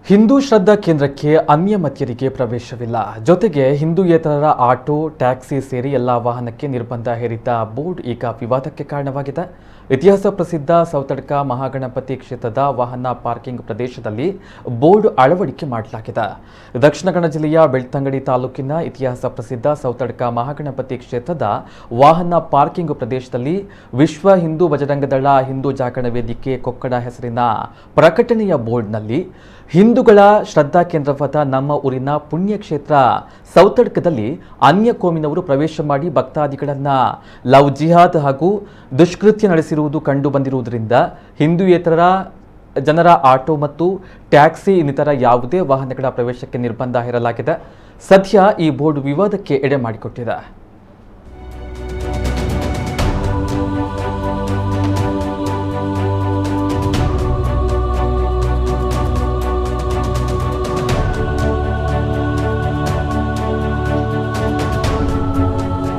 ಹಿಂದೂ ಶ್ರದ್ಧಾ ಕೇಂದ್ರಕ್ಕೆ ಅನ್ಯಮತೀಯರಿಗೆ ಪ್ರವೇಶವಿಲ್ಲ. ಜೊತೆಗೆ ಹಿಂದೂಯೇತರರ auto, taxi ಸೇರಿ ಎಲ್ಲ ವಾಹನಕ್ಕೆ ನಿರ್ಬಂಧ ಹೇರಿದ್ದ ಬೋರ್ಡ್ ಈಗ ವಿವಾದಕ್ಕೆ ಕಾರಣವಾಗಿದೆ. ಇತಿಹಾಸ ಪ್ರಸಿದ್ಧ ಸೌತಡ್ಕ ಮಹಾಗಣಪತಿ ಕ್ಷೇತ್ರದ ವಾಹನ ಪಾರ್ಕಿಂಗ್ ಪ್ರದೇಶದಲ್ಲಿ ಬೋರ್ಡ್ ಅಳವಡಿಕೆ ಮಾಡಲಾಗಿದೆ. ದಕ್ಷಿಣ ಕನ್ನಡ ಜಿಲ್ಲೆಯ ಬೆಳ್ತಂಗಡಿ ತಾಲೂಕಿನ ಇತಿಹಾಸ ಪ್ರಸಿದ್ಧ ಸೌತಡ್ಕ ಮಹಾಗಣಪತಿ ಕ್ಷೇತ್ರದ ವಾಹನ ಪಾರ್ಕಿಂಗ್ ಪ್ರದೇಶದಲ್ಲಿ ವಿಶ್ವ ಹಿಂದೂ ಬಜರಂಗ ದಳ ಹಿಂದೂ ಜಾಗರಣ ವೇದಿಕೆ ಕೊಕ್ಕಡ ಹೆಸರಿನ ಪ್ರಕಟಣೆಯ ಬೋರ್ಡ್ನಲ್ಲಿ ಹಿಂದೂಗಳ ಶ್ರದ್ಧಾ ಕೇಂದ್ರವಾದ ನಮ್ಮ ಊರಿನ ಪುಣ್ಯಕ್ಷೇತ್ರ ಸೌತಡ್ಕದಲ್ಲಿ ಅನ್ಯ ಕೋಮಿನವರು ಪ್ರವೇಶ ಮಾಡಿ ಭಕ್ತಾದಿಗಳನ್ನ ಲವ್ ಜಿಹಾದ್ ಹಾಗೂ ದುಷ್ಕೃತ್ಯ ನಡೆಸಿರುವುದು ಕಂಡು ಬಂದಿರುವುದರಿಂದ ಹಿಂದೂಯೇತರ ಜನರ ಆಟೋ ಮತ್ತು ಟ್ಯಾಕ್ಸಿ ಇನ್ನಿತರ ಯಾವುದೇ ವಾಹನಗಳ ಪ್ರವೇಶಕ್ಕೆ ನಿರ್ಬಂಧ ಹೇರಲಾಗಿದೆ. ಸದ್ಯ ಈ ಬೋರ್ಡ್ ವಿವಾದಕ್ಕೆ ಎಡೆ ಮಾಡಿಕೊಟ್ಟಿದೆ.